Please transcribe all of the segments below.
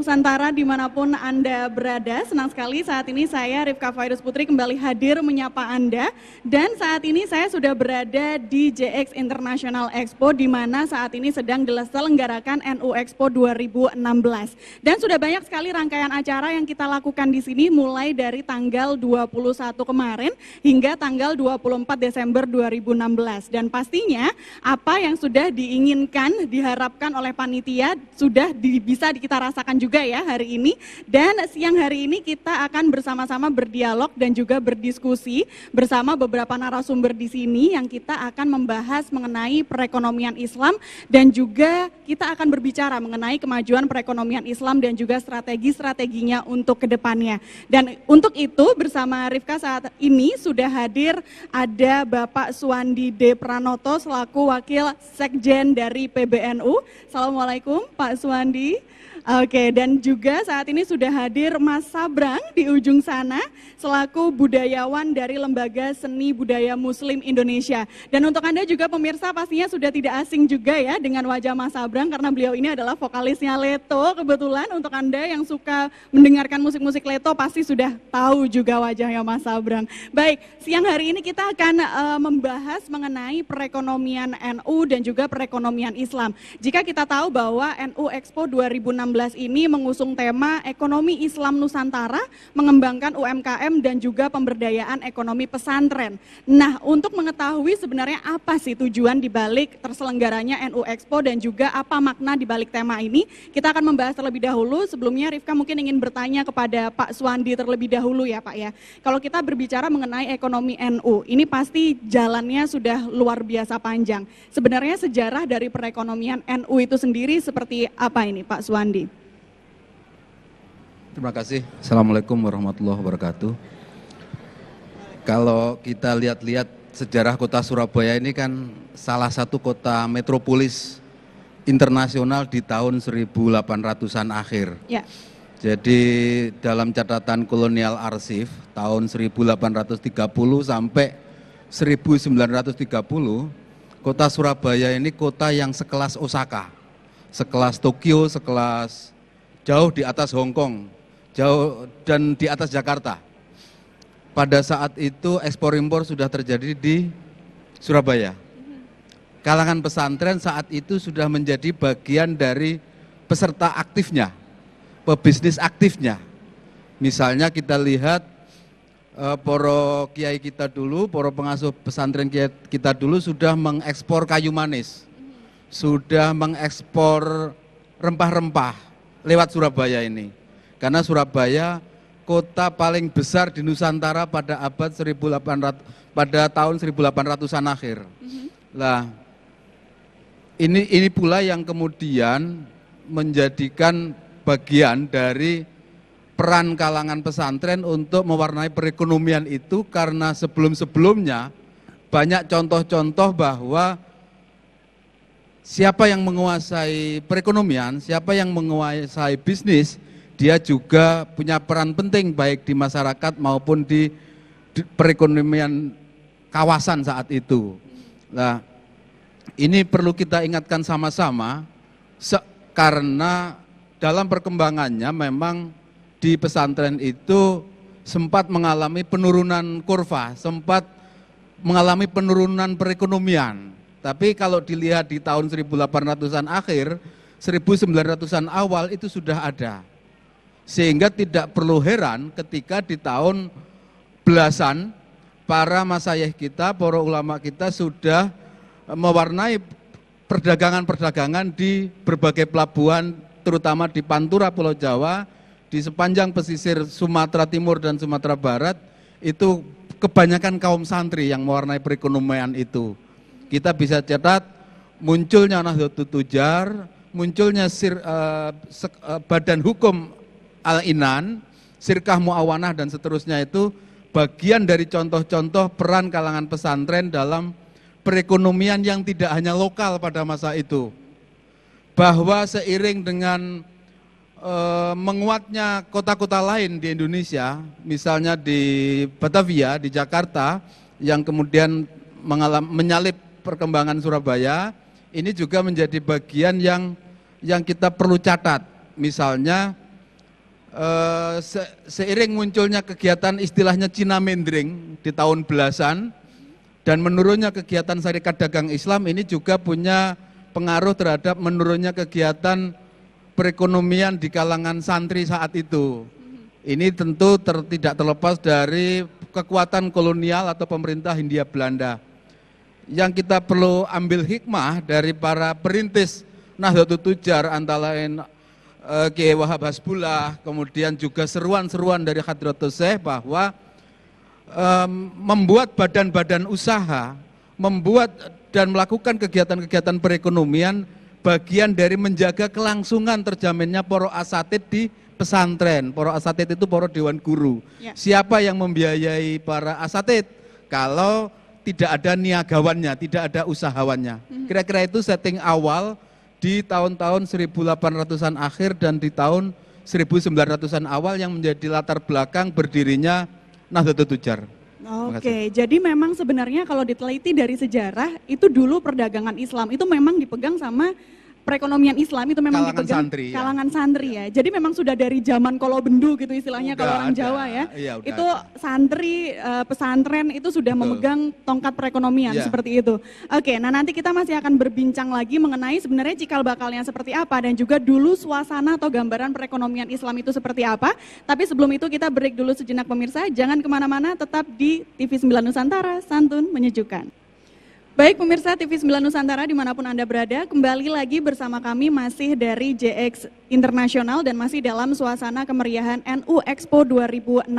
Nusantara dimanapun Anda berada, senang sekali saat ini saya Rifka Fairuz Putri kembali hadir menyapa Anda. Dan saat ini saya sudah berada di JX International Expo di mana saat ini sedang diselenggarakan NU Expo 2016. Dan sudah banyak sekali rangkaian acara yang kita lakukan di sini mulai dari tanggal 21 kemarin hingga tanggal 24 Desember 2016. Dan pastinya apa yang sudah diinginkan, diharapkan oleh panitia sudah bisa kita rasakan juga ya hari ini. Dan siang hari ini kita akan bersama-sama berdialog dan juga berdiskusi bersama beberapa narasumber di sini yang kita akan membahas mengenai perekonomian Islam dan juga kita akan berbicara mengenai kemajuan perekonomian Islam dan juga strategi-strateginya untuk kedepannya. Dan untuk itu bersama Rifka saat ini sudah hadir ada Bapak Suwandi D. Pranoto selaku Wakil Sekjen dari PBNU. Assalamualaikum Pak Suwandi. Oke, dan juga saat ini sudah hadir Mas Sabrang di ujung sana selaku budayawan dari Lembaga Seni Budaya Muslim Indonesia. Dan untuk Anda juga pemirsa pastinya sudah tidak asing juga ya dengan wajah Mas Sabrang karena beliau ini adalah vokalisnya Leto. Kebetulan untuk Anda yang suka mendengarkan musik-musik Leto pasti sudah tahu juga wajahnya Mas Sabrang. Baik, siang hari ini kita akan membahas mengenai perekonomian NU dan juga perekonomian Islam. Jika kita tahu bahwa NU Expo 2016 ini mengusung tema ekonomi Islam Nusantara, mengembangkan UMKM dan juga pemberdayaan ekonomi pesantren. Nah, untuk mengetahui sebenarnya apa sih tujuan dibalik terselenggaranya NU Expo dan juga apa makna dibalik tema ini, kita akan membahas terlebih dahulu. Sebelumnya Rifka mungkin ingin bertanya kepada Pak Suwandi terlebih dahulu ya Pak ya. Kalau kita berbicara mengenai ekonomi NU, ini pasti jalannya sudah luar biasa panjang. Sebenarnya sejarah dari perekonomian NU itu sendiri seperti apa ini Pak Suwandi? Terima kasih. Assalamualaikum warahmatullahi wabarakatuh. Kalau kita lihat-lihat sejarah kota Surabaya ini kan salah satu kota metropolis internasional di tahun 1800-an akhir. Ya. Jadi dalam catatan kolonial arsip tahun 1830 sampai 1930, kota Surabaya ini kota yang sekelas Osaka, sekelas Tokyo, sekelas jauh di atas Hong Kong, jauh dan di atas Jakarta. Pada saat itu ekspor impor sudah terjadi di Surabaya. Kalangan pesantren saat itu sudah menjadi bagian dari peserta aktifnya, pebisnis aktifnya. Misalnya kita lihat poro kiai kita dulu, poro pengasuh pesantren kita dulu sudah mengekspor kayu manis, sudah mengekspor rempah-rempah lewat Surabaya ini. Karena Surabaya kota paling besar di Nusantara pada abad 1800, pada tahun 1800-an akhir. Nah, ini pula yang kemudian menjadikan bagian dari peran kalangan pesantren untuk mewarnai perekonomian itu, karena sebelum-sebelumnya banyak contoh-contoh bahwa siapa yang menguasai perekonomian, siapa yang menguasai bisnis, dia juga punya peran penting baik di masyarakat maupun di perekonomian kawasan saat itu. Nah, ini perlu kita ingatkan sama-sama karena dalam perkembangannya memang di pesantren itu sempat mengalami penurunan kurva, sempat mengalami penurunan perekonomian. Tapi kalau dilihat di tahun 1800-an akhir, 1900-an awal itu sudah ada. Sehingga tidak perlu heran ketika di tahun belasan para masyayikh kita, para ulama kita sudah mewarnai perdagangan-perdagangan di berbagai pelabuhan, terutama di Pantura Pulau Jawa, di sepanjang pesisir Sumatera Timur dan Sumatera Barat. Itu kebanyakan kaum santri yang mewarnai perekonomian itu. Kita bisa catat munculnya Nahdlatul Tujar, munculnya Badan Hukum Al-Inan, Sirkah Mu'awanah dan seterusnya, itu bagian dari contoh-contoh peran kalangan pesantren dalam perekonomian yang tidak hanya lokal pada masa itu. Bahwa seiring dengan menguatnya kota-kota lain di Indonesia, misalnya di Batavia, di Jakarta, yang kemudian menyalip perkembangan Surabaya, ini juga menjadi bagian yang kita perlu catat. Misalnya seiring munculnya kegiatan istilahnya Cina Mendring di tahun belasan dan menurunnya kegiatan Syarikat Dagang Islam ini juga punya pengaruh terhadap menurunnya kegiatan perekonomian di kalangan santri saat itu. Ini tentu tidak terlepas dari kekuatan kolonial atau pemerintah Hindia Belanda. Yang kita perlu ambil hikmah dari para perintis Nahdlatul Tujar antara lain Kiai Wahab Hasbullah, kemudian juga seruan-seruan dari Hadratus Syekh bahwa membuat badan-badan usaha, membuat dan melakukan kegiatan-kegiatan perekonomian bagian dari menjaga kelangsungan terjaminnya poro asatid di pesantren. Poro asatid itu poro dewan guru. Ya. Siapa yang membiayai para asatid kalau tidak ada niagawannya, tidak ada usahawannya. Kira-kira itu setting awal di tahun-tahun 1800-an akhir dan di tahun 1900-an awal yang menjadi latar belakang berdirinya Nahdlatul Tujar. Oke, jadi memang sebenarnya kalau diteliti dari sejarah itu dulu perdagangan Islam itu memang dipegang sama perekonomian Islam itu memang kalangan dipegang santri, kalangan santri ya. Jadi memang sudah dari zaman Kolobendu gitu istilahnya kalau orang Jawa ya. Iya, itu santri pesantren itu sudah memegang tongkat perekonomian seperti itu. Oke, nah nanti kita masih akan berbincang lagi mengenai sebenarnya cikal bakalnya seperti apa dan juga dulu suasana atau gambaran perekonomian Islam itu seperti apa. Tapi sebelum itu kita break dulu sejenak pemirsa, jangan kemana-mana, tetap di TV 9 Nusantara, santun menyejukkan. Baik pemirsa TV 9 Nusantara dimanapun Anda berada, kembali lagi bersama kami masih dari JX Internasional dan masih dalam suasana kemeriahan NU Expo 2016.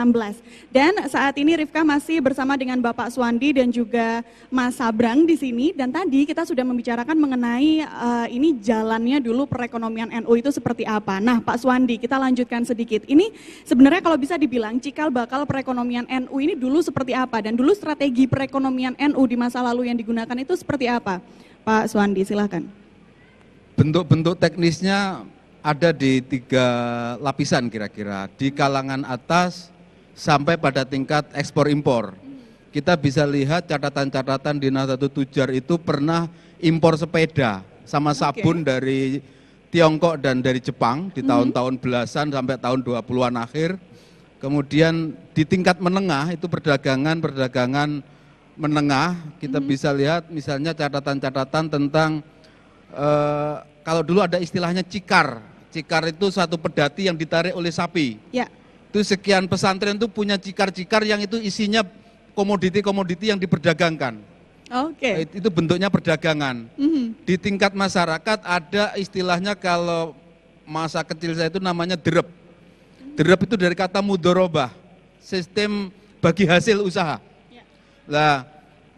Dan saat ini Rifka masih bersama dengan Bapak Suwandi dan juga Mas Sabrang di sini. Dan tadi kita sudah membicarakan mengenai ini jalannya dulu perekonomian NU itu seperti apa. Nah Pak Suwandi, kita lanjutkan sedikit. Ini sebenarnya kalau bisa dibilang cikal bakal perekonomian NU ini dulu seperti apa dan dulu strategi perekonomian NU di masa lalu yang digunakan itu seperti apa? Pak Suwandi, silahkan. Bentuk-bentuk teknisnya ada di 3 lapisan kira-kira, di kalangan atas sampai pada tingkat ekspor impor. Kita bisa lihat catatan-catatan di Nahdlatul Tujar itu pernah impor sepeda sama sabun dari Tiongkok dan dari Jepang di tahun-tahun belasan sampai tahun 20-an akhir. Kemudian di tingkat menengah itu perdagangan menengah, kita bisa lihat misalnya catatan-catatan tentang kalau dulu ada istilahnya cikar. Cikar itu satu pedati yang ditarik oleh sapi. Ya. Itu sekian pesantren itu punya cikar-cikar yang itu isinya komoditi-komoditi yang diperdagangkan. Oke. Itu bentuknya perdagangan. Di tingkat masyarakat ada istilahnya kalau masa kecil saya itu namanya derep. Derep itu dari kata mudorobah, sistem bagi hasil usaha. Nah,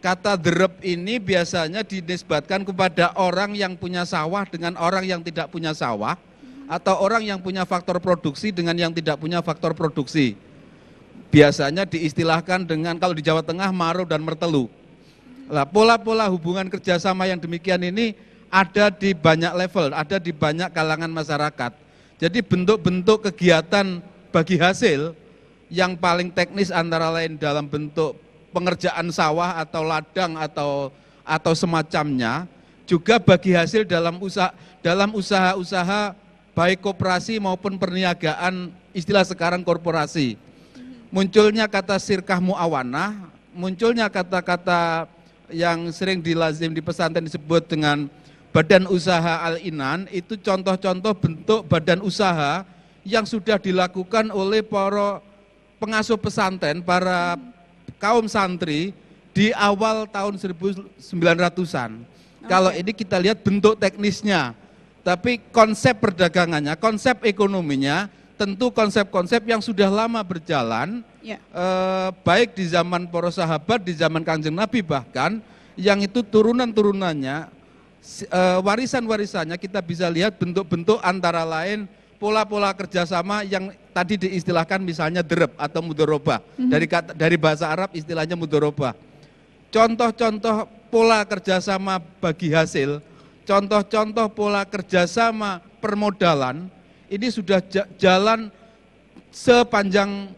kata derep ini biasanya dinisbatkan kepada orang yang punya sawah dengan orang yang tidak punya sawah, atau orang yang punya faktor produksi dengan yang tidak punya faktor produksi. Biasanya diistilahkan dengan, kalau di Jawa Tengah, maro dan mertelu. Nah, pola-pola hubungan kerjasama yang demikian ini ada di banyak level, ada di banyak kalangan masyarakat. Jadi bentuk-bentuk kegiatan bagi hasil yang paling teknis antara lain dalam bentuk pengerjaan sawah atau ladang atau semacamnya, juga bagi hasil dalam usaha-usaha baik koperasi maupun perniagaan, istilah sekarang korporasi. Munculnya kata sirkah muawanah, munculnya kata-kata yang sering dilazim di pesantren disebut dengan badan usaha al-inan, itu contoh-contoh bentuk badan usaha yang sudah dilakukan oleh para pengasuh pesantren, para kaum santri di awal tahun 1900-an. Kalau ini kita lihat bentuk teknisnya, tapi konsep perdagangannya, konsep ekonominya, tentu konsep-konsep yang sudah lama berjalan, baik di zaman para sahabat, di zaman Kanjeng Nabi bahkan, yang itu turunan-turunannya, warisan-warisannya kita bisa lihat bentuk-bentuk antara lain pola-pola kerjasama yang tadi diistilahkan misalnya derep atau mudorobah, dari bahasa Arab istilahnya mudorobah. Contoh-contoh pola kerjasama bagi hasil, contoh-contoh pola kerjasama permodalan, ini sudah jalan sepanjang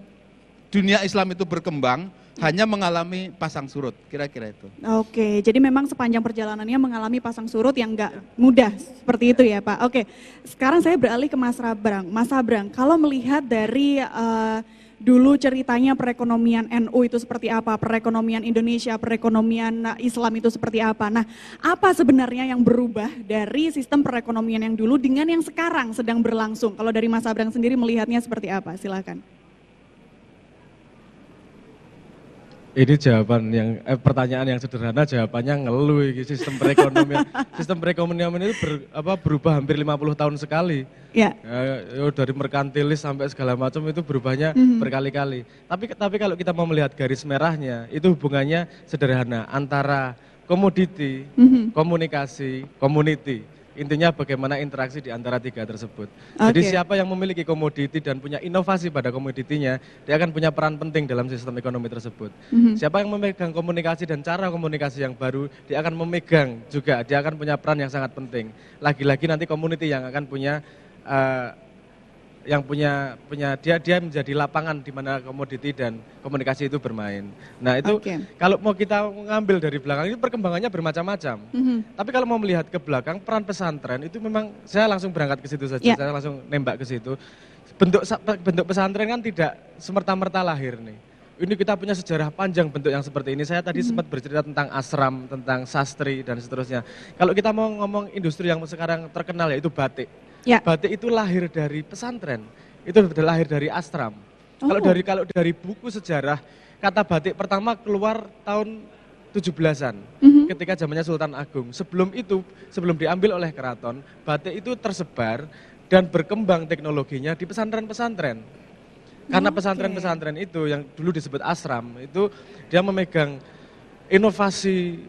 dunia Islam itu berkembang, hanya mengalami pasang surut, kira-kira itu. Oke, jadi memang sepanjang perjalanannya mengalami pasang surut yang nggak mudah, seperti itu ya Pak. Oke, sekarang saya beralih ke Mas Sabrang. Mas Sabrang, kalau melihat dari dulu ceritanya perekonomian NU itu seperti apa, perekonomian Indonesia, perekonomian Islam itu seperti apa. Nah, apa sebenarnya yang berubah dari sistem perekonomian yang dulu dengan yang sekarang sedang berlangsung? Kalau dari Mas Sabrang sendiri melihatnya seperti apa? Silakan. Ini jawaban yang pertanyaan yang sederhana, jawabannya ngeluh ini sistem perekonomian. Sistem perekonomian itu berubah hampir 50 tahun sekali. Ya. Dari merkantilis sampai segala macam itu berubahnya berkali-kali. Tapi kalau kita mau melihat garis merahnya, itu hubungannya sederhana antara komoditi, komunikasi, community. Intinya bagaimana interaksi di antara tiga tersebut. Jadi siapa yang memiliki komoditi dan punya inovasi pada komoditinya, dia akan punya peran penting dalam sistem ekonomi tersebut. Siapa yang memegang komunikasi dan cara komunikasi yang baru, dia akan memegang juga, dia akan punya peran yang sangat penting. Lagi-lagi nanti community yang akan punya dia menjadi lapangan di mana komoditi dan komunikasi itu bermain. Nah itu kalau mau kita mengambil dari belakang itu perkembangannya bermacam-macam. Tapi kalau mau melihat ke belakang peran pesantren itu memang saya langsung berangkat ke situ saja, saya langsung nembak ke situ. Bentuk pesantren kan tidak semerta-merta lahir nih. Ini kita punya sejarah panjang bentuk yang seperti ini. Saya tadi sempat bercerita tentang asram, tentang sastri dan seterusnya. Kalau kita mau ngomong industri yang sekarang terkenal yaitu batik. Batik itu lahir dari pesantren, itu lahir dari asram. Kalau dari buku sejarah, kata batik pertama keluar tahun 17-an, ketika zamannya Sultan Agung. Sebelum itu, sebelum diambil oleh keraton, batik itu tersebar dan berkembang teknologinya di pesantren-pesantren. Karena pesantren-pesantren itu yang dulu disebut asram, itu dia memegang inovasi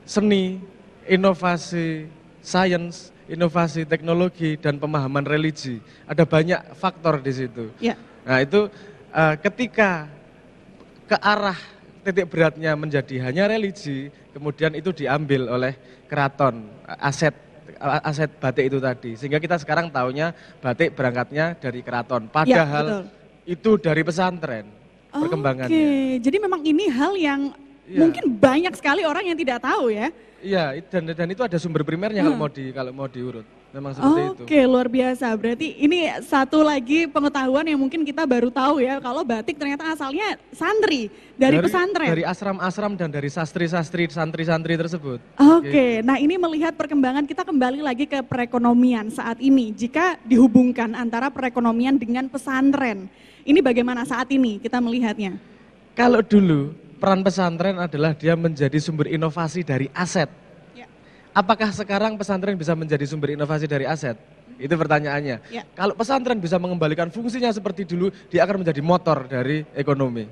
seni, inovasi sains, inovasi teknologi dan pemahaman religi. Ada banyak faktor di situ. Nah itu ketika ke arah titik beratnya menjadi hanya religi, kemudian itu diambil oleh keraton, aset batik itu tadi. Sehingga kita sekarang taunya batik berangkatnya dari keraton. Padahal itu dari pesantren perkembangannya. Jadi memang ini hal yang mungkin banyak sekali orang yang tidak tahu ya. Iya, dan itu ada sumber primernya kalau mau diurut. Memang seperti itu. Oke, luar biasa. Berarti ini satu lagi pengetahuan yang mungkin kita baru tahu ya, kalau batik ternyata asalnya santri dari pesantren. Dari asram-asram dan dari sastri-sastri, santri-santri tersebut. Oke, nah ini melihat perkembangan, kita kembali lagi ke perekonomian saat ini. Jika dihubungkan antara perekonomian dengan pesantren, ini bagaimana saat ini kita melihatnya? Kalau dulu peran pesantren adalah dia menjadi sumber inovasi dari aset. Apakah sekarang pesantren bisa menjadi sumber inovasi dari aset? Itu pertanyaannya. Kalau pesantren bisa mengembalikan fungsinya seperti dulu, dia akan menjadi motor dari ekonomi.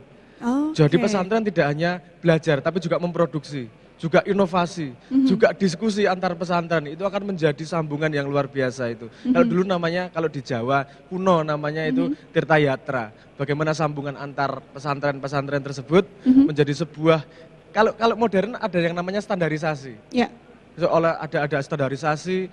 Jadi pesantren tidak hanya belajar, tapi juga memproduksi, juga inovasi, juga diskusi antar pesantren. Itu akan menjadi sambungan yang luar biasa itu. Kalau dulu namanya, kalau di Jawa kuno namanya itu Tirta Yatra. Bagaimana sambungan antar pesantren-pesantren tersebut menjadi sebuah, kalau modern ada yang namanya standarisasi. Ada standarisasi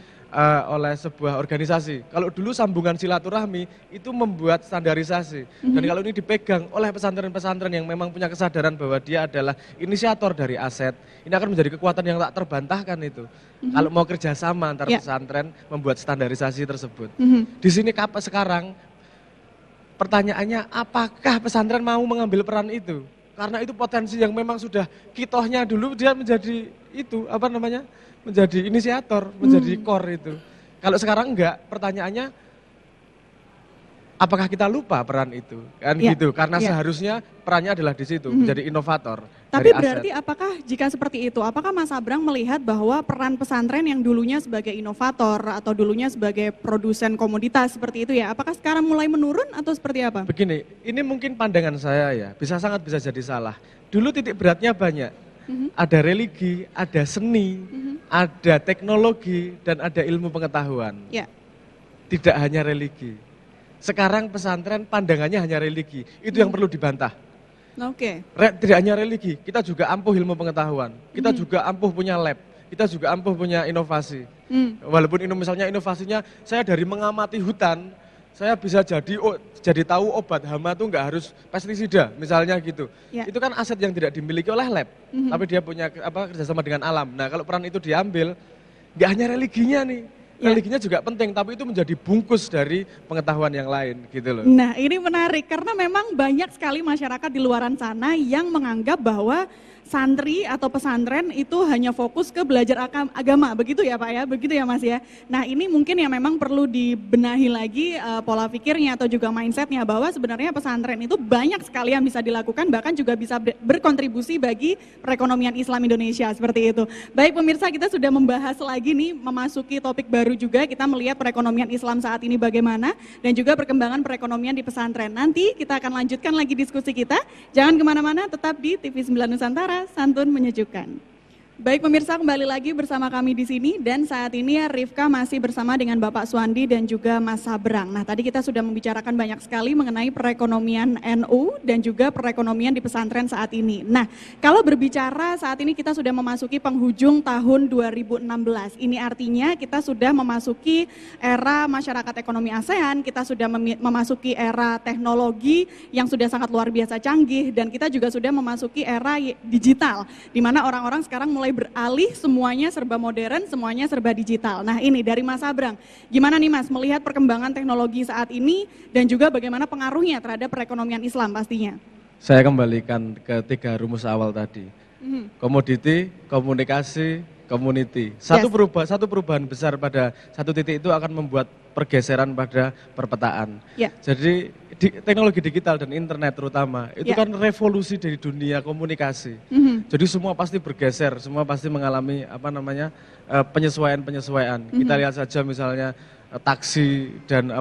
oleh sebuah organisasi. Kalau dulu sambungan silaturahmi itu membuat standarisasi. Dan kalau ini dipegang oleh pesantren-pesantren yang memang punya kesadaran bahwa dia adalah inisiator dari aset, ini akan menjadi kekuatan yang tak terbantahkan itu. Kalau mau kerjasama antar pesantren membuat standarisasi tersebut. Di sini sekarang pertanyaannya, apakah pesantren mau mengambil peran itu? Karena itu potensi yang memang sudah kitohnya dulu dia menjadi itu, menjadi inisiator, menjadi core itu. Kalau sekarang enggak, pertanyaannya apakah kita lupa peran itu? Kan gitu, karena seharusnya perannya adalah di situ, menjadi inovator. Tapi berarti apakah jika seperti itu, apakah Mas Sabrang melihat bahwa peran pesantren yang dulunya sebagai inovator atau dulunya sebagai produsen komoditas seperti itu ya, apakah sekarang mulai menurun atau seperti apa? Begini, ini mungkin pandangan saya ya, sangat bisa jadi salah. Dulu titik beratnya banyak, ada religi, ada seni, ada teknologi, dan ada ilmu pengetahuan. Tidak hanya religi. Sekarang pesantren pandangannya hanya religi, itu yang perlu dibantah. Tidak hanya religi, kita juga ampuh ilmu pengetahuan, kita juga ampuh punya lab, kita juga ampuh punya inovasi. Walaupun misalnya inovasinya saya dari mengamati hutan, saya bisa jadi tahu obat hama tuh nggak harus pestisida misalnya gitu. Itu kan aset yang tidak dimiliki oleh lab, tapi dia punya kerjasama dengan alam. Nah kalau peran itu diambil, nggak hanya religinya nih, religinya juga penting, tapi itu menjadi bungkus dari pengetahuan yang lain gitu loh. Nah ini menarik karena memang banyak sekali masyarakat di luaran sana yang menganggap bahwa santri atau pesantren itu hanya fokus ke belajar agama, begitu ya Pak ya, begitu ya Mas ya. Nah ini mungkin yang memang perlu dibenahi lagi pola pikirnya atau juga mindsetnya bahwa sebenarnya pesantren itu banyak sekali yang bisa dilakukan, bahkan juga bisa berkontribusi bagi perekonomian Islam Indonesia seperti itu. Baik pemirsa, kita sudah membahas lagi nih, memasuki topik baru juga, kita melihat perekonomian Islam saat ini bagaimana dan juga perkembangan perekonomian di pesantren. Nanti kita akan lanjutkan lagi diskusi kita, jangan kemana-mana, tetap di TV 9 Nusantara. Santun menyejukkan. Baik pemirsa, kembali lagi bersama kami di sini dan saat ini Rifka masih bersama dengan Bapak Suwandi dan juga Mas Sabrang. Nah tadi kita sudah membicarakan banyak sekali mengenai perekonomian NU dan juga perekonomian di pesantren saat ini. Nah kalau berbicara saat ini kita sudah memasuki penghujung tahun 2016. Ini artinya kita sudah memasuki era masyarakat ekonomi ASEAN, kita sudah memasuki era teknologi yang sudah sangat luar biasa canggih dan kita juga sudah memasuki era digital di mana orang-orang sekarang mulai beralih, semuanya serba modern, semuanya serba digital. Nah ini dari Mas Sabrang, gimana nih Mas melihat perkembangan teknologi saat ini dan juga bagaimana pengaruhnya terhadap perekonomian Islam pastinya? Saya kembalikan ke 3 rumus awal tadi. Komoditi, komunikasi, community. Satu perubahan besar pada satu titik itu akan membuat pergeseran pada perpetaan. Jadi teknologi digital dan internet terutama itu kan revolusi dari dunia komunikasi. Jadi semua pasti bergeser, semua pasti mengalami penyesuaian-penyesuaian. Kita lihat saja misalnya taksi dan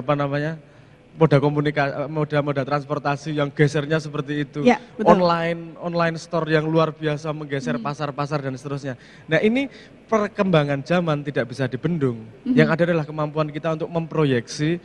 moda transportasi yang gesernya seperti itu, online store yang luar biasa menggeser pasar-pasar dan seterusnya. Nah ini perkembangan zaman tidak bisa dibendung. Yang ada adalah kemampuan kita untuk memproyeksi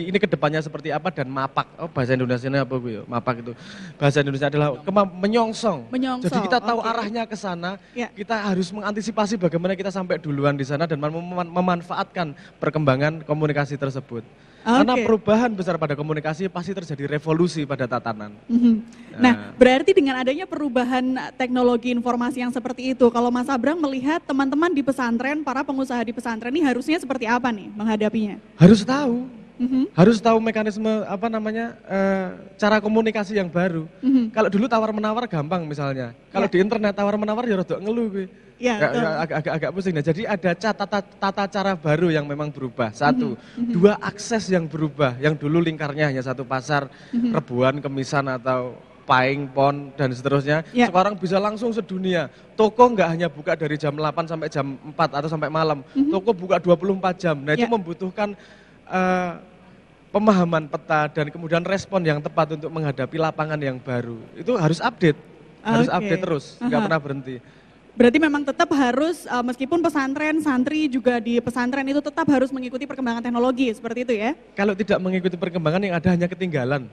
ini kedepannya seperti apa dan mapak. Bahasa Indonesia-nya apa Bu? Mapak itu. Bahasa Indonesia adalah menyongsong. Jadi kita tahu arahnya ke sana, kita harus mengantisipasi bagaimana kita sampai duluan di sana dan memanfaatkan perkembangan komunikasi tersebut. Karena perubahan besar pada komunikasi pasti terjadi revolusi pada tatanan. Nah, berarti dengan adanya perubahan teknologi informasi yang seperti itu, kalau Mas Sabrang melihat teman-teman di pesantren, para pengusaha di pesantren ini harusnya seperti apa nih menghadapinya? Harus tahu. Harus tahu mekanisme cara komunikasi yang baru. Kalau dulu tawar-menawar gampang misalnya. Kalau di internet tawar-menawar ya rada ngeluh gue. Agak pusing. Nah, jadi ada tata cara baru yang memang berubah. 1, 2 akses yang berubah. Yang dulu lingkarnya hanya satu pasar, Rebuan, Kemisan atau Paing, Pon dan seterusnya. Sekarang bisa langsung sedunia. Toko nggak hanya buka dari jam 8 sampai jam 4 atau sampai malam. Toko buka 24 jam. Nah, itu membutuhkan pemahaman peta dan kemudian respon yang tepat untuk menghadapi lapangan yang baru. Itu harus update. Harus update terus, nggak pernah berhenti. Berarti memang tetap harus, meskipun pesantren, santri juga di pesantren itu tetap harus mengikuti perkembangan teknologi, seperti itu ya? Kalau tidak mengikuti perkembangan yang ada hanya ketinggalan.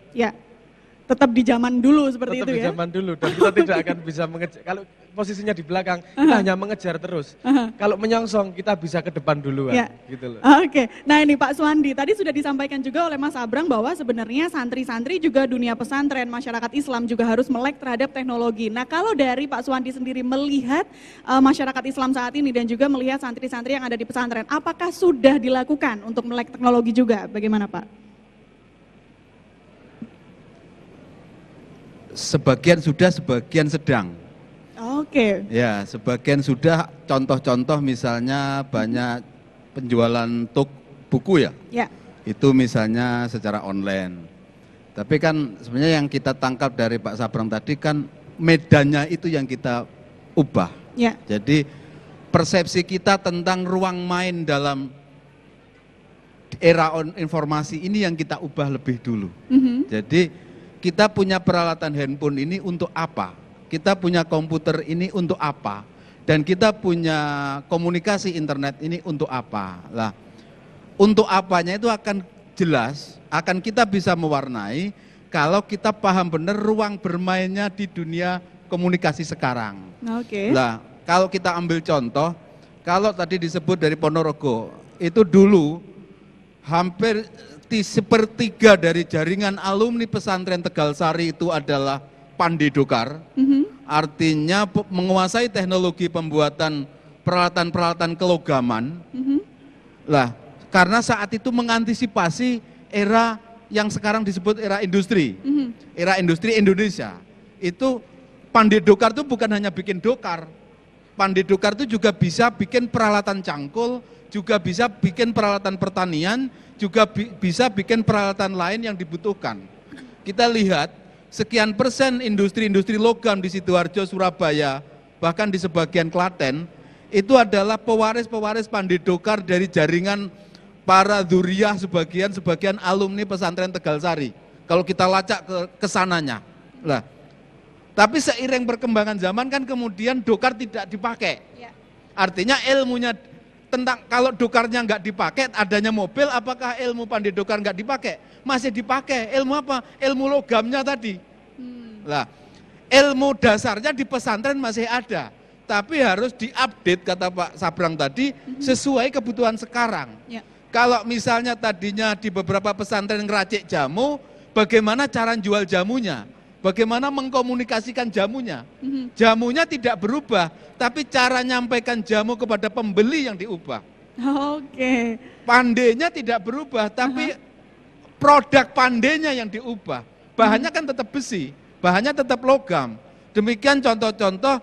Tetap di zaman dulu seperti itu ya? Tetap di zaman dulu, dan kita tidak akan bisa mengejar, kalau posisinya di belakang, kita hanya mengejar terus. Kalau menyongsong, kita bisa ke depan duluan. Gitu loh. Nah ini Pak Suwandi, tadi sudah disampaikan juga oleh Mas Sabrang bahwa sebenarnya santri-santri juga dunia pesantren, masyarakat Islam juga harus melek terhadap teknologi. Nah kalau dari Pak Suwandi sendiri melihat masyarakat Islam saat ini dan juga melihat santri-santri yang ada di pesantren, apakah sudah dilakukan untuk melek teknologi juga? Bagaimana Pak? Sebagian sudah, sebagian sedang. Ya, sebagian sudah. Contoh-contoh misalnya banyak penjualan buku ya. Itu misalnya secara online. Tapi kan sebenarnya yang kita tangkap dari Pak Sabrang tadi kan medannya itu yang kita ubah. Jadi persepsi kita tentang ruang main dalam era informasi ini yang kita ubah lebih dulu. Jadi kita punya peralatan handphone ini untuk apa? Kita punya komputer ini untuk apa? Dan kita punya komunikasi internet ini untuk apa? Lah, untuk apanya itu akan jelas, akan kita bisa mewarnai kalau kita paham benar ruang bermainnya di dunia komunikasi sekarang. Lah, kalau kita ambil contoh, kalau tadi disebut dari Ponorogo, itu dulu hampir sepertiga dari jaringan alumni pesantren Tegalsari itu adalah pandai dokar, artinya menguasai teknologi pembuatan peralatan-peralatan kelogaman. Lah, karena saat itu mengantisipasi era yang sekarang disebut era industri, era industri Indonesia. Itu pandai dokar itu bukan hanya bikin dokar, pandai dokar itu juga bisa bikin peralatan cangkul, juga bisa bikin peralatan pertanian, juga bisa bikin peralatan lain yang dibutuhkan. Kita lihat sekian persen industri-industri logam di Sidoarjo, Surabaya, bahkan di sebagian Klaten, itu adalah pewaris-pewaris pandai dokar dari jaringan para dzuriyah sebagian alumni pesantren Tegalsari. Kalau kita lacak ke sananya. Lah, tapi seiring perkembangan zaman kan kemudian dokar tidak dipakai. Artinya ilmunya tentang kalau dokarnya nggak dipakai, adanya mobil, apakah ilmu pandai dokar nggak dipakai? Masih dipakai. Ilmu apa? Ilmu logamnya tadi. Lah, ilmu dasarnya di pesantren masih ada, tapi harus diupdate kata Pak Sabrang tadi sesuai kebutuhan sekarang. Kalau misalnya tadinya di beberapa pesantren ngeracik jamu, bagaimana cara jual jamunya? Bagaimana mengkomunikasikan jamunya? Jamunya tidak berubah, tapi cara nyampaikan jamu kepada pembeli yang diubah. Oke. Pandainya tidak berubah, tapi produk pandainya yang diubah. Bahannya kan tetap besi, bahannya tetap logam. Demikian contoh-contoh,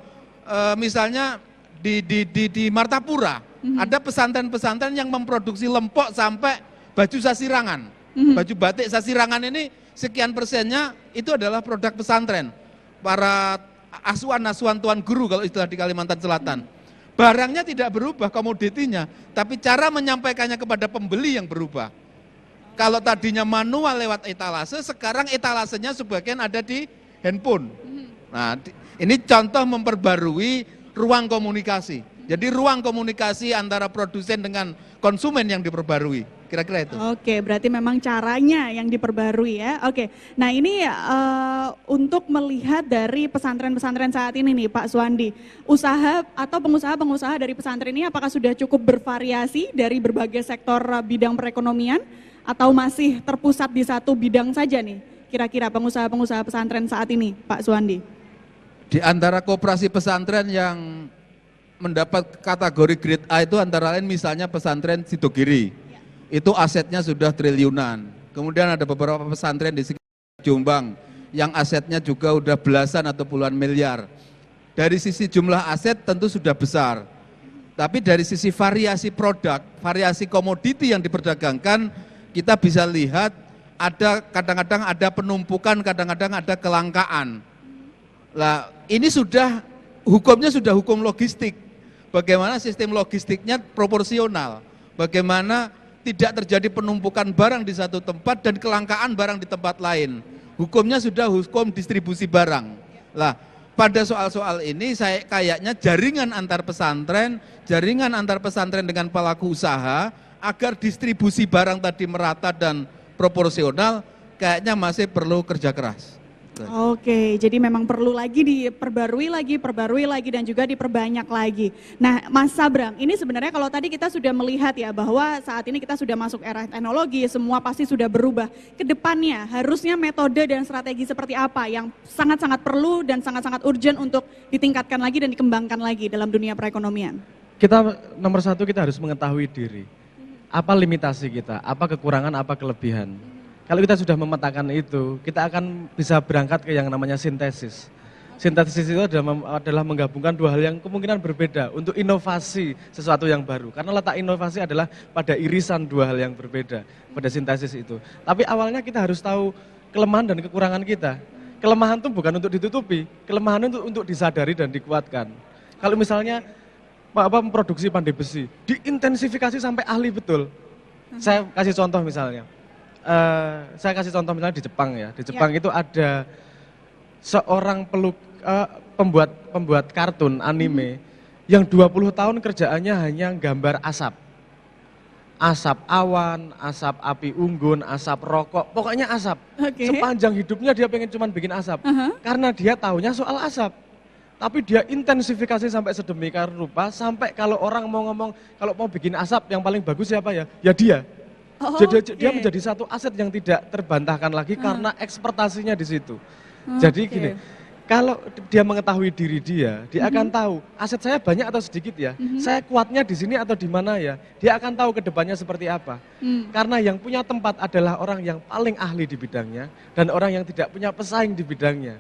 misalnya di Martapura, ada pesantren-pesantren yang memproduksi lempok sampai baju sasirangan. Baju batik sasirangan ini sekian persennya itu adalah produk pesantren. Para asuhan-asuhan tuan guru kalau istilah di Kalimantan Selatan. Barangnya tidak berubah komoditinya, tapi cara menyampaikannya kepada pembeli yang berubah. Kalau tadinya manual lewat etalase, sekarang etalasenya sebagian ada di handphone. Nah, ini contoh memperbarui ruang komunikasi. Jadi ruang komunikasi antara produsen dengan konsumen yang diperbarui. Kira-kira itu. Oke, berarti memang caranya yang diperbarui ya. Oke, nah ini untuk melihat dari pesantren-pesantren saat ini nih Pak Suwandi, usaha atau pengusaha-pengusaha dari pesantren ini apakah sudah cukup bervariasi dari berbagai sektor bidang perekonomian atau masih terpusat di satu bidang saja nih kira-kira pengusaha-pengusaha pesantren saat ini Pak Suwandi? Di antara koperasi pesantren yang mendapat kategori grade A itu antara lain misalnya pesantren Sidogiri. Itu asetnya sudah triliunan. Kemudian ada beberapa pesantren di sekitar Jombang yang asetnya juga udah belasan atau puluhan miliar. Dari sisi jumlah aset tentu sudah besar. Tapi dari sisi variasi produk, variasi komoditi yang diperdagangkan, kita bisa lihat ada kadang-kadang ada penumpukan, kadang-kadang ada kelangkaan. Lah, ini sudah hukumnya sudah hukum logistik. Bagaimana sistem logistiknya proporsional? Bagaimana tidak terjadi penumpukan barang di satu tempat dan kelangkaan barang di tempat lain. Hukumnya sudah hukum distribusi barang. Lah, pada soal-soal ini saya kayaknya jaringan antar pesantren dengan pelaku usaha agar distribusi barang tadi merata dan proporsional kayaknya masih perlu kerja keras. Oke, jadi memang perlu lagi diperbarui lagi dan juga diperbanyak lagi. Nah, Mas Sabrang, ini sebenarnya kalau tadi kita sudah melihat ya bahwa saat ini kita sudah masuk era teknologi, semua pasti sudah berubah. Kedepannya harusnya metode dan strategi seperti apa yang sangat-sangat perlu dan sangat-sangat urgent untuk ditingkatkan lagi dan dikembangkan lagi dalam dunia perekonomian? Kita nomor satu kita harus mengetahui diri. Apa limitasi kita, apa kekurangan, apa kelebihan. Kalau kita sudah memetakan itu, kita akan bisa berangkat ke yang namanya sintesis. Sintesis itu adalah menggabungkan dua hal yang kemungkinan berbeda untuk inovasi sesuatu yang baru. Karena letak inovasi adalah pada irisan dua hal yang berbeda, pada sintesis itu. Tapi awalnya kita harus tahu kelemahan dan kekurangan kita. Kelemahan itu bukan untuk ditutupi, kelemahan itu untuk disadari dan dikuatkan. Kalau misalnya memproduksi pandai besi, diintensifikasi sampai ahli betul. Saya kasih contoh misalnya. Misalnya di Jepang ya. Di Jepang itu ada seorang pembuat kartun anime yang 20 tahun kerjaannya hanya gambar asap. Asap awan, asap api unggun, asap rokok, pokoknya asap. Sepanjang hidupnya dia pengen cuman bikin asap. Karena dia tahunya soal asap. Tapi dia intensifikasi sampai sedemikian rupa sampai kalau orang mau ngomong kalau mau bikin asap yang paling bagus siapa ya? Ya dia. Dia menjadi satu aset yang tidak terbantahkan lagi karena ekspektasinya di situ. Jadi gini, kalau dia mengetahui diri dia akan tahu aset saya banyak atau sedikit ya, saya kuatnya di sini atau di mana ya, dia akan tahu ke depannya seperti apa. Karena yang punya tempat adalah orang yang paling ahli di bidangnya dan orang yang tidak punya pesaing di bidangnya.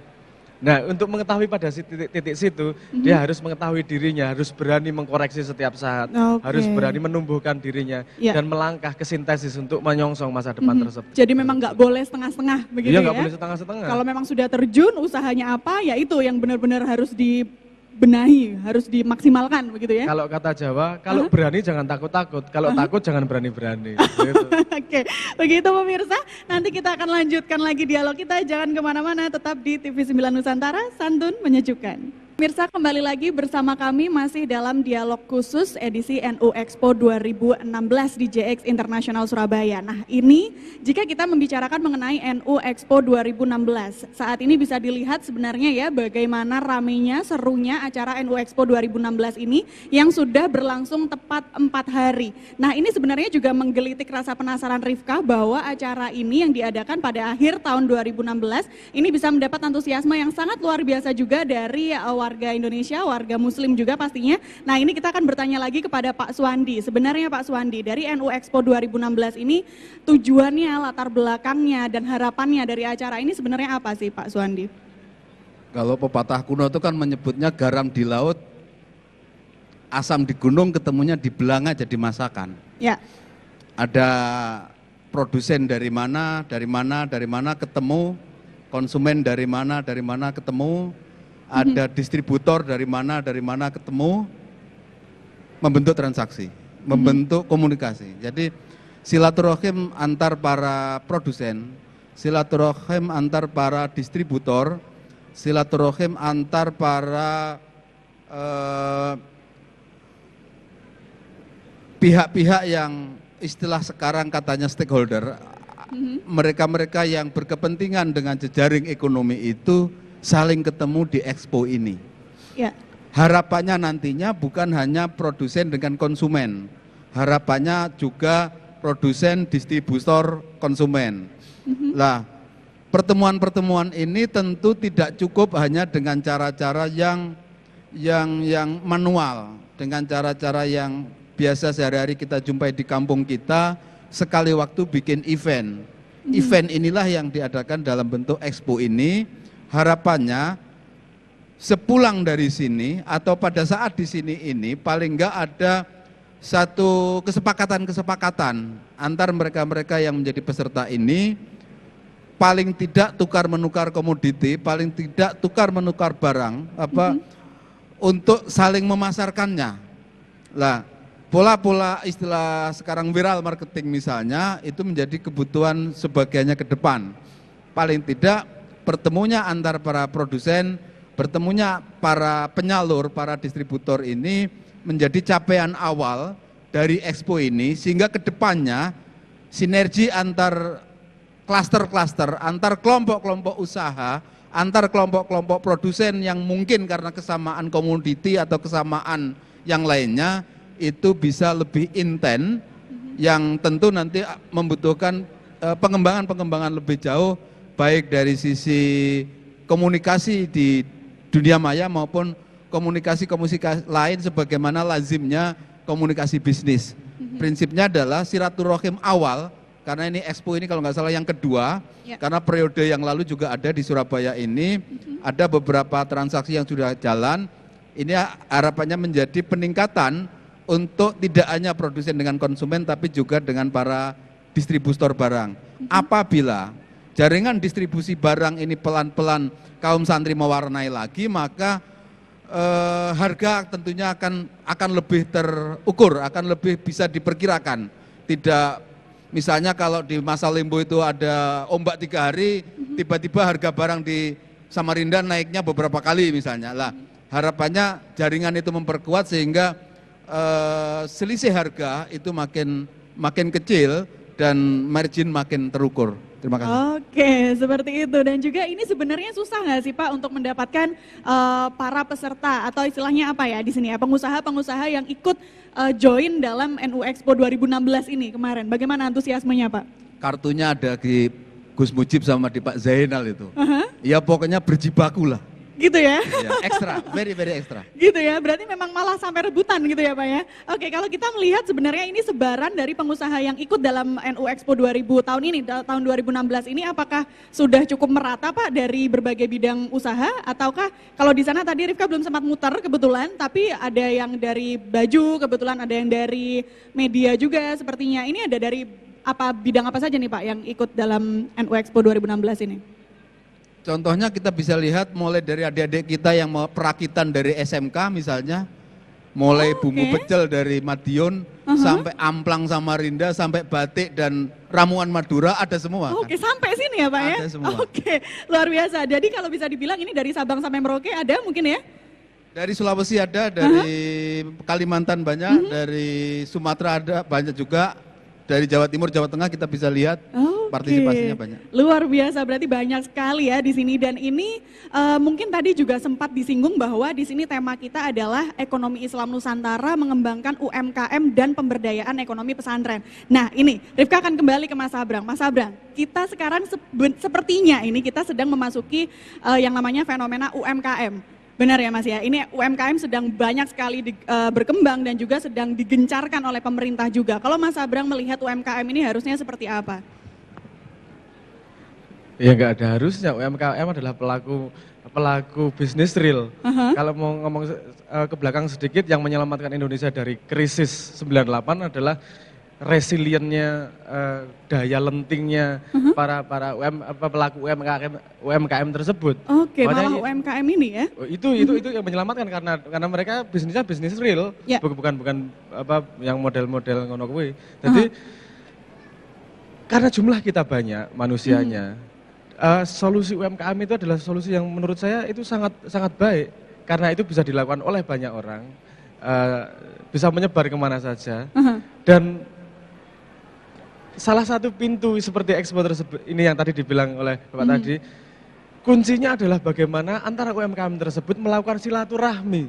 Nah, untuk mengetahui pada titik situ, dia harus mengetahui dirinya, harus berani mengkoreksi setiap saat, harus berani menumbuhkan dirinya, dan melangkah ke sintesis untuk menyongsong masa depan tersebut. Jadi memang nggak boleh setengah-setengah begitu ya? Iya, nggak boleh setengah-setengah. Kalau memang sudah terjun, usahanya apa, ya itu yang benar-benar harus dibenahi, harus dimaksimalkan begitu ya? Kalau kata Jawa, kalau berani jangan takut-takut, kalau takut jangan berani-berani. Gitu. Oke, begitu pemirsa, nanti kita akan lanjutkan lagi dialog kita, jangan kemana-mana, tetap di TV 9 Nusantara, santun menyejukkan. Pemirsa, kembali lagi bersama kami masih dalam dialog khusus edisi NU Expo 2016 di JX International Surabaya. Nah, ini jika kita membicarakan mengenai NU Expo 2016, saat ini bisa dilihat sebenarnya ya bagaimana ramenya, serunya acara NU Expo 2016 ini yang sudah berlangsung tepat 4 hari. Nah, ini sebenarnya juga menggelitik rasa penasaran Rifkah bahwa acara ini yang diadakan pada akhir tahun 2016 ini bisa mendapat antusiasme yang sangat luar biasa juga dari warga Indonesia, warga Muslim juga pastinya. Nah, ini kita akan bertanya lagi kepada Pak Suwandi. Sebenarnya Pak Suwandi, dari NU Expo 2016 ini tujuannya, latar belakangnya, dan harapannya dari acara ini sebenarnya apa sih Pak Suwandi? Kalau pepatah kuno itu kan menyebutnya garam di laut, asam di gunung, ketemunya di belanga jadi masakan. Ya. Ada produsen dari mana ketemu, konsumen dari mana ketemu, ada distributor dari mana ketemu, membentuk transaksi, membentuk komunikasi. Jadi silaturahim antar para produsen, silaturahim antar para distributor, silaturahim antar para pihak-pihak yang istilah sekarang katanya stakeholder, mereka-mereka yang berkepentingan dengan jejaring ekonomi itu saling ketemu di Expo ini. Ya. Harapannya nantinya bukan hanya produsen dengan konsumen, harapannya juga produsen, distributor, konsumen. Lah, pertemuan-pertemuan ini tentu tidak cukup hanya dengan cara-cara yang manual, dengan cara-cara yang biasa sehari-hari kita jumpai di kampung kita, sekali waktu bikin event. Event inilah yang diadakan dalam bentuk Expo ini. Harapannya sepulang dari sini atau pada saat di sini ini paling enggak ada satu kesepakatan antar mereka-mereka yang menjadi peserta ini, paling tidak tukar-menukar komoditi, paling tidak tukar-menukar barang untuk saling memasarkannya. Lah, pola-pola istilah sekarang viral marketing misalnya itu menjadi kebutuhan sebagiannya ke depan. Paling tidak bertemunya antar para produsen, bertemunya para penyalur, para distributor ini menjadi capaian awal dari Expo ini, sehingga kedepannya sinergi antar klaster-klaster, antar kelompok-kelompok usaha, antar kelompok-kelompok produsen yang mungkin karena kesamaan komoditi atau kesamaan yang lainnya itu bisa lebih intens, yang tentu nanti membutuhkan pengembangan-pengembangan lebih jauh, baik dari sisi komunikasi di dunia maya maupun komunikasi-komunikasi lain sebagaimana lazimnya komunikasi bisnis. Prinsipnya adalah silaturahim awal, karena ini Expo ini kalau nggak salah yang kedua, karena periode yang lalu juga ada di Surabaya ini, ada beberapa transaksi yang sudah jalan. Ini harapannya menjadi peningkatan untuk tidak hanya produsen dengan konsumen, tapi juga dengan para distributor barang. Apabila jaringan distribusi barang ini pelan-pelan kaum santri mewarnai lagi, maka harga tentunya akan lebih terukur, akan lebih bisa diperkirakan. Tidak, misalnya kalau di masa limbo itu ada ombak 3 hari, tiba-tiba harga barang di Samarinda naiknya beberapa kali misalnya. Lah, harapannya jaringan itu memperkuat sehingga selisih harga itu makin kecil dan margin makin terukur. Terima kasih. Oke, seperti itu. Dan juga ini sebenarnya susah nggak sih Pak untuk mendapatkan para peserta atau istilahnya apa ya di sini ya, pengusaha-pengusaha yang ikut join dalam NU Expo 2016 ini kemarin. Bagaimana antusiasmenya Pak? Kartunya ada di Gus Mujib sama di Pak Zainal itu. Ya pokoknya berjibaku lah. Gitu ya? Ya, ekstra, very ekstra. Gitu ya, berarti memang malah sampai rebutan gitu ya Pak ya. Oke, kalau kita melihat sebenarnya ini sebaran dari pengusaha yang ikut dalam NU Expo 2000 tahun ini, tahun 2016 ini apakah sudah cukup merata Pak dari berbagai bidang usaha, ataukah kalau di sana tadi Rifka belum sempat muter kebetulan, tapi ada yang dari baju, kebetulan ada yang dari media juga sepertinya. Ini ada dari bidang apa saja nih Pak yang ikut dalam NU Expo 2016 ini? Contohnya kita bisa lihat mulai dari adik-adik kita yang mau perakitan dari SMK misalnya, mulai bumbu pecel dari Madiun, sampai amplang Samarinda, sampai batik dan ramuan Madura ada semua. Oke, sampai sini ya Pak ya? Ada semua. Oke, luar biasa. Jadi kalau bisa dibilang ini dari Sabang sampai Merauke ada mungkin ya? Dari Sulawesi ada, dari Kalimantan banyak, dari Sumatera ada banyak juga, dari Jawa Timur, Jawa Tengah kita bisa lihat. Partisipasinya banyak. Luar biasa, berarti banyak sekali ya di sini. Dan ini mungkin tadi juga sempat disinggung bahwa di sini tema kita adalah ekonomi Islam Nusantara mengembangkan UMKM dan pemberdayaan ekonomi pesantren. Nah ini Rifka akan kembali ke Mas Abrang. Mas Abrang, kita sekarang sepertinya ini kita sedang memasuki yang namanya fenomena UMKM. Benar ya Mas ya, ini UMKM sedang banyak sekali berkembang dan juga sedang digencarkan oleh pemerintah juga. Kalau Mas Abrang melihat UMKM ini harusnya seperti apa? Ya nggak ada harusnya, UMKM adalah pelaku bisnis real. Kalau mau ngomong ke belakang sedikit, yang menyelamatkan Indonesia dari krisis 98 adalah resiliennya, daya lentingnya para pelaku UMKM tersebut. Oke, malah UMKM ini ya? Itu yang menyelamatkan karena mereka bisnisnya bisnis real, bukan yang model-model ngono kuwi. Jadi karena jumlah kita banyak manusianya. Solusi UMKM itu adalah solusi yang menurut saya itu sangat baik karena itu bisa dilakukan oleh banyak orang, bisa menyebar kemana saja, dan salah satu pintu seperti Expo tersebut ini yang tadi dibilang oleh Bapak tadi, kuncinya adalah bagaimana antara UMKM tersebut melakukan silaturahmi.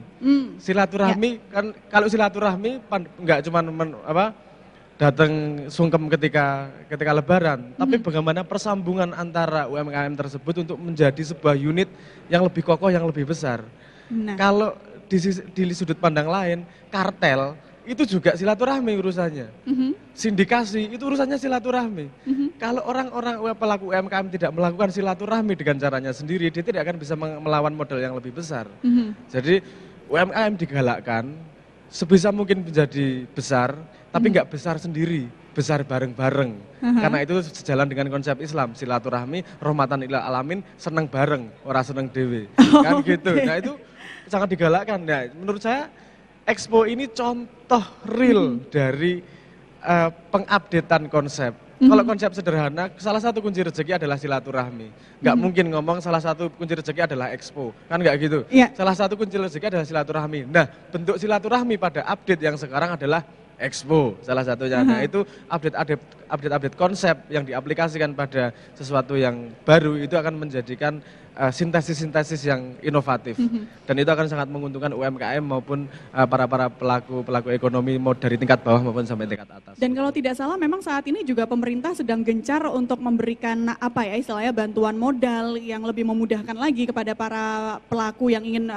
Silaturahmi kan kalau silaturahmi nggak cuma datang sungkem ketika Lebaran, tapi bagaimana persambungan antara UMKM tersebut untuk menjadi sebuah unit yang lebih kokoh, yang lebih besar. Kalau di sudut pandang lain, kartel itu juga silaturahmi urusannya. Sindikasi itu urusannya silaturahmi. Kalau orang-orang pelaku UMKM tidak melakukan silaturahmi dengan caranya sendiri, dia tidak akan bisa melawan modal yang lebih besar. Jadi UMKM digalakkan sebisa mungkin menjadi besar, tapi nggak besar sendiri, besar bareng-bareng. Karena itu sejalan dengan konsep Islam, silaturahmi, rahmatan lil alamin, seneng bareng, ora seneng dewe. Kan gitu. Nah itu sangat digalakkan. Nah, menurut saya Expo ini contoh real dari pengupdatean konsep. Kalau konsep sederhana, salah satu kunci rezeki adalah silaturahmi. Nggak mungkin ngomong salah satu kunci rezeki adalah Expo, kan nggak gitu. Salah satu kunci rezeki adalah silaturahmi. Nah, bentuk silaturahmi pada update yang sekarang adalah Expo salah satunya. Nah itu update konsep yang diaplikasikan pada sesuatu yang baru itu akan menjadikan sintesis-sintesis yang inovatif. Dan itu akan sangat menguntungkan UMKM maupun para pelaku ekonomi mau dari tingkat bawah maupun sampai tingkat atas. Dan kalau tidak salah memang saat ini juga pemerintah sedang gencar untuk memberikan istilahnya bantuan modal yang lebih memudahkan lagi kepada para pelaku yang ingin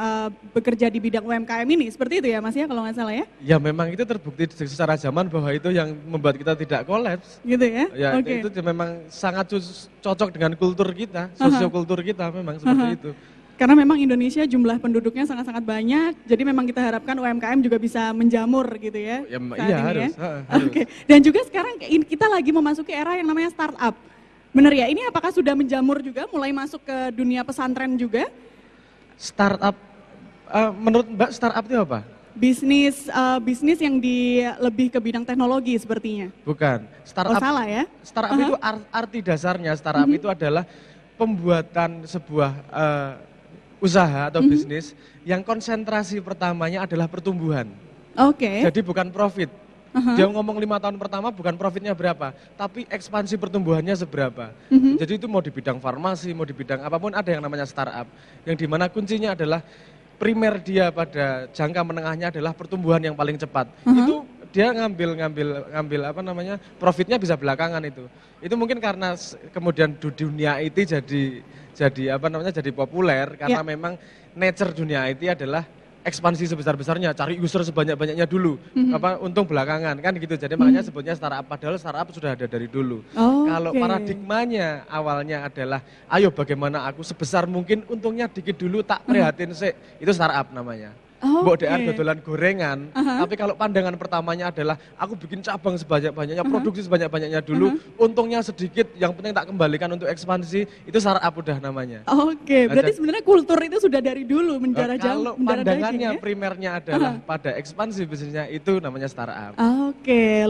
bekerja di bidang UMKM ini. Seperti itu ya Mas ya kalau nggak salah ya? Ya memang itu terbukti secara zaman bahwa itu yang membuat kita tidak kolaps. Gitu ya? Ya itu memang sangat cocok dengan kultur kita, sosiokultur kita memang seperti itu. Karena memang Indonesia jumlah penduduknya sangat-sangat banyak, jadi memang kita harapkan UMKM juga bisa menjamur gitu ya. Iya harus. Oke. Dan juga sekarang kita lagi memasuki era yang namanya startup. Benar ya? Ini apakah sudah menjamur juga, mulai masuk ke dunia pesantren juga? Startup, menurut Mbak startup itu apa? Bisnis yang lebih ke bidang teknologi sepertinya. Bukan. Startup. Oh salah ya? Startup itu arti dasarnya startup itu adalah pembuatan sebuah usaha atau bisnis yang konsentrasi pertamanya adalah pertumbuhan. Oke. Jadi bukan profit. Dia ngomong 5 tahun pertama bukan profitnya berapa, tapi ekspansi pertumbuhannya seberapa. Jadi itu mau di bidang farmasi, mau di bidang apapun ada yang namanya startup. Yang dimana kuncinya adalah primer dia pada jangka menengahnya adalah pertumbuhan yang paling cepat. Itu dia ngambil apa namanya profitnya bisa belakangan itu. Itu mungkin karena kemudian dunia IT jadi apa namanya jadi populer karena memang nature dunia IT adalah ekspansi sebesar-besarnya, cari user sebanyak-banyaknya dulu, apa untung belakangan kan gitu. Jadi makanya sebutnya startup, padahal startup sudah ada dari dulu. Kalau paradigmanya awalnya adalah, ayo bagaimana aku sebesar mungkin untungnya dikit dulu tak prihatin sih, itu startup namanya. Mbok dean dodolan gorengan, tapi kalau pandangan pertamanya adalah aku bikin cabang sebanyak-banyaknya, produksi sebanyak-banyaknya dulu, untungnya sedikit, yang penting tak kembalikan untuk ekspansi, itu startup udah namanya. Berarti sebenarnya kultur itu sudah dari dulu menjara jauh. Kalau pandangannya primernya adalah pada ekspansi bisnisnya, itu namanya startup.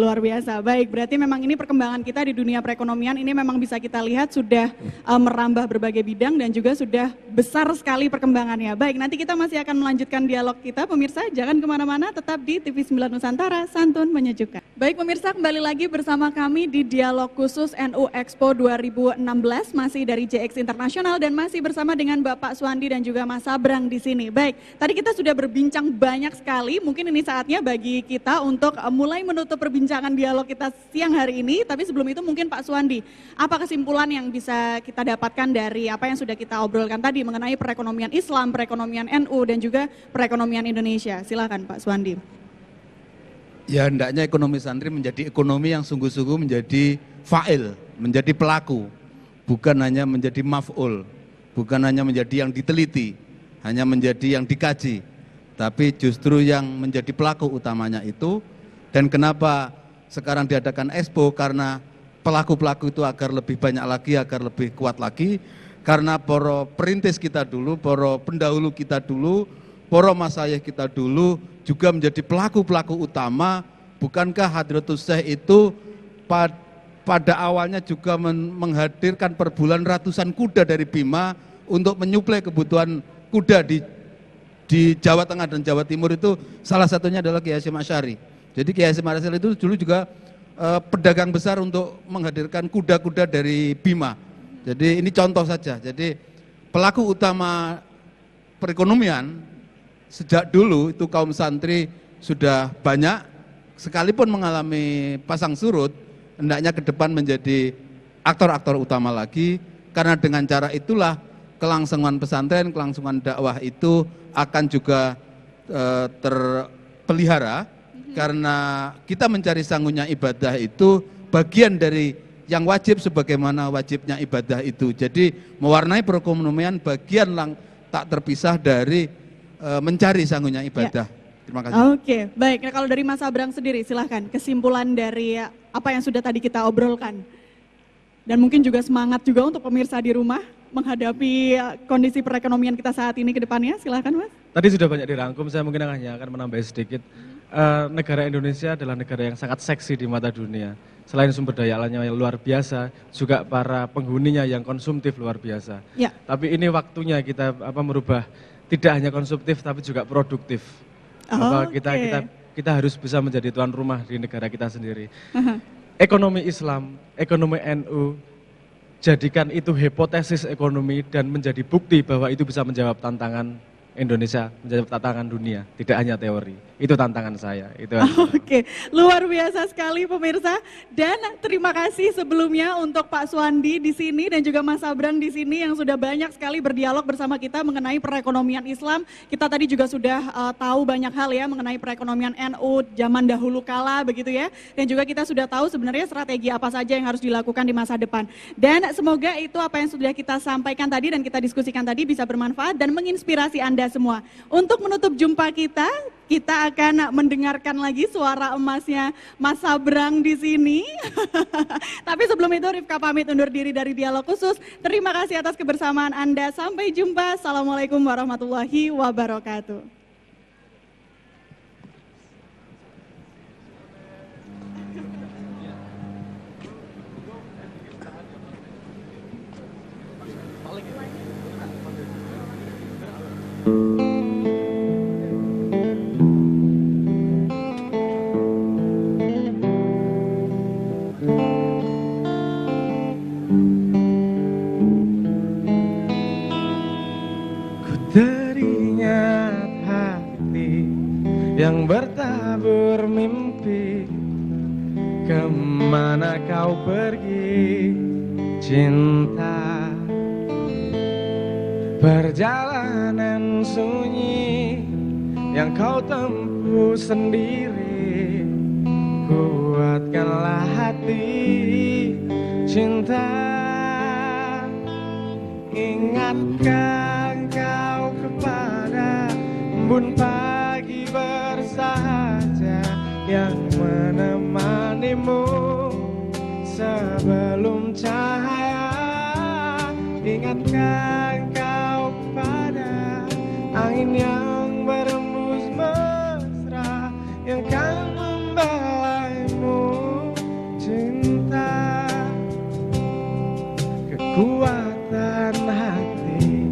Luar biasa. Baik, berarti memang ini perkembangan kita di dunia perekonomian ini memang bisa kita lihat sudah merambah berbagai bidang dan juga sudah besar sekali perkembangannya. Baik, nanti kita masih akan melanjutkan dialog kita, pemirsa jangan kemana-mana, tetap di TV9 Nusantara, santun menyejukkan. Baik pemirsa, kembali lagi bersama kami di dialog khusus NU Expo 2016, masih dari JX Internasional dan masih bersama dengan Bapak Suwandi dan juga Mas Sabrang di sini. Baik, tadi kita sudah berbincang banyak sekali, mungkin ini saatnya bagi kita untuk mulai menutup perbincangan dialog kita siang hari ini, tapi sebelum itu mungkin Pak Suwandi, apa kesimpulan yang bisa kita dapatkan dari apa yang sudah kita obrolkan tadi mengenai perekonomian Islam, perekonomian NU dan juga perekonomian Indonesia. Silakan Pak Suwandi. Ya, hendaknya ekonomi santri menjadi ekonomi yang sungguh-sungguh menjadi fa'il, menjadi pelaku, bukan hanya menjadi maf'ul, bukan hanya menjadi yang diteliti, hanya menjadi yang dikaji, tapi justru yang menjadi pelaku utamanya itu. Dan kenapa sekarang diadakan Expo? Karena pelaku-pelaku itu agar lebih banyak lagi, agar lebih kuat lagi, karena para perintis kita dulu, para pendahulu kita dulu, para masyayikh kita dulu juga menjadi pelaku-pelaku utama. Bukankah Hadratus Syekh itu pada awalnya juga menghadirkan per bulan ratusan kuda dari Bima untuk menyuplai kebutuhan kuda di Jawa Tengah dan Jawa Timur. Itu salah satunya adalah Kiai Hasyim Asy'ari. Jadi Kiai Hasyim Asy'ari itu dulu juga pedagang besar untuk menghadirkan kuda-kuda dari Bima. Jadi ini contoh saja. Jadi pelaku utama perekonomian sejak dulu itu kaum santri sudah banyak, sekalipun mengalami pasang surut, hendaknya ke depan menjadi aktor-aktor utama lagi, karena dengan cara itulah kelangsungan pesantren, kelangsungan dakwah itu akan juga terpelihara, karena kita mencari sanggunya ibadah itu bagian dari yang wajib sebagaimana wajibnya ibadah itu. Jadi mewarnai perekonomian bagian tak terpisah dari mencari sanggunya ibadah. Terima kasih. Baik. Nah, kalau dari Mas Sabrang sendiri, silahkan kesimpulan dari apa yang sudah tadi kita obrolkan. Dan mungkin juga semangat juga untuk pemirsa di rumah menghadapi kondisi perekonomian kita saat ini ke depannya. Silahkan Mas. Tadi sudah banyak dirangkum, saya mungkin hanya akan menambah sedikit. Negara Indonesia adalah negara yang sangat seksi di mata dunia. Selain sumber daya alamnya yang luar biasa, juga para penghuninya yang konsumtif luar biasa. Tapi ini waktunya kita merubah. Tidak hanya konsumtif tapi juga produktif. Kita harus bisa menjadi tuan rumah di negara kita sendiri. Ekonomi Islam, ekonomi NU, jadikan itu hipotesis ekonomi dan menjadi bukti bahwa itu bisa menjawab tantangan Indonesia, menjawab tantangan dunia, tidak hanya teori. Itu tantangan saya. Luar biasa sekali pemirsa. Dan terima kasih sebelumnya untuk Pak Suwandi di sini dan juga Mas Sabrang di sini yang sudah banyak sekali berdialog bersama kita mengenai perekonomian Islam. Kita tadi juga sudah tahu banyak hal ya mengenai perekonomian NU zaman dahulu kala begitu ya. Dan juga kita sudah tahu sebenarnya strategi apa saja yang harus dilakukan di masa depan. Dan semoga itu apa yang sudah kita sampaikan tadi dan kita diskusikan tadi bisa bermanfaat dan menginspirasi Anda semua. Untuk menutup jumpa kita akan mendengarkan lagi suara emasnya Mas Sabrang di sini. Tapi sebelum itu Rifka pamit undur diri dari dialog khusus. Terima kasih atas kebersamaan Anda. Sampai jumpa. Assalamualaikum warahmatullahi wabarakatuh. yang bertabur mimpi. Kemana kau pergi cinta? Perjalanan sunyi yang kau tempuh sendiri. Kuatkanlah hati cinta. Ingatkan kau kepada embun pagi bersahaja yang menemanimu sebelum cahaya. Ingatkan kau kepada angin yang berembus mesra yang kan membelaimu cinta. Kekuatan hati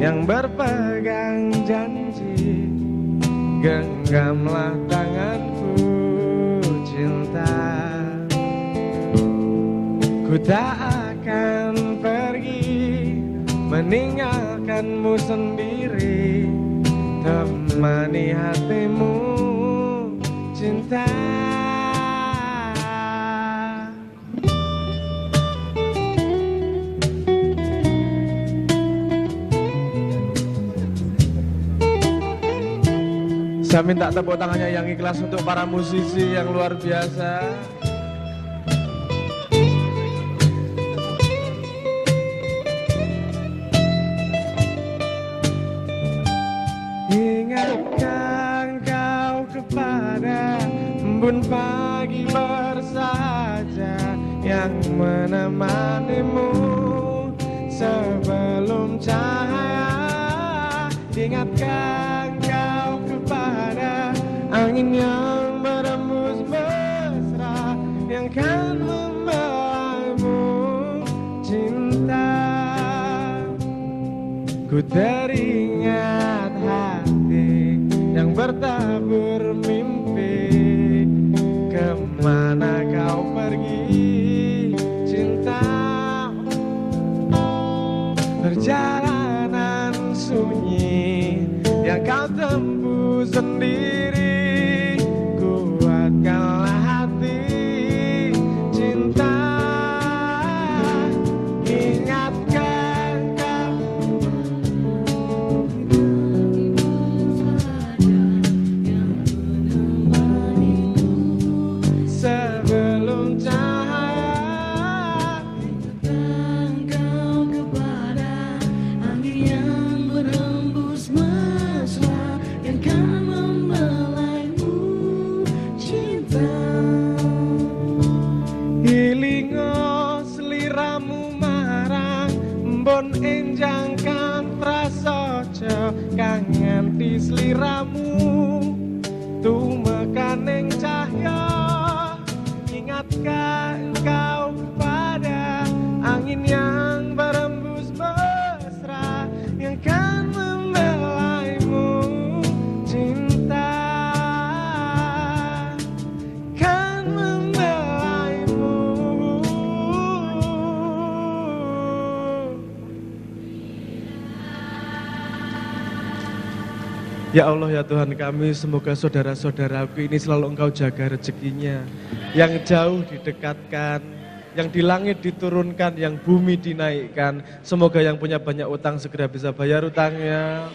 yang berpegang janji, genggamlah tanganku cinta. Ku tak akan pergi meninggalkanmu sendiri. Temani hatimu cinta. Saya minta tepuk tangannya yang ikhlas untuk para musisi yang luar biasa. Ingatkan kau kepada embun pagi bersahaja yang menemanimu sebelum cahaya. Ingatkan kau kepada angin yang berembus mesra yang kan membelaimu cinta. Ku teringat hati yang bertabur mimpi. Kemana kau pergi cinta? Perjalanan sunyi yang kau tempuh sendiri. Kuatkanlah hati cinta. Ingatkan kau sebelum cahaya. Ingatkan kau kepada angin yang berembus mesra yang kan membelaimu cinta. Ilingo sliramu marang embon enjang kang prasaja kang nganti sliramu tumekaning cahya. Ingatkah engkau kepada angin yang berembus mesra yang kan membelaimu cinta, kan membelaimu. Ya Allah ya Tuhan kami, semoga saudara-saudaraku ini selalu Engkau jaga rezekinya. Yang jauh didekatkan, yang di langit diturunkan, yang bumi dinaikkan. Semoga yang punya banyak utang segera bisa bayar utangnya.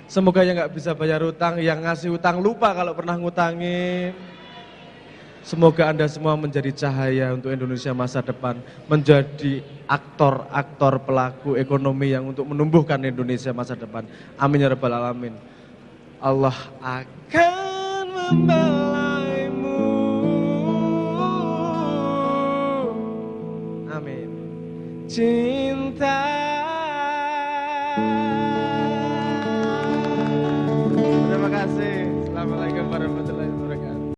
Semoga yang gak bisa bayar utang, yang ngasih utang lupa kalau pernah ngutangin. Semoga Anda semua menjadi cahaya untuk Indonesia masa depan, menjadi aktor-aktor pelaku ekonomi yang untuk menumbuhkan Indonesia masa depan. Amin ya rabbal alamin. Allah akan membelaimu. Amin. Cinta. Terima kasih. Assalamualaikum warahmatullahi wabarakatuh.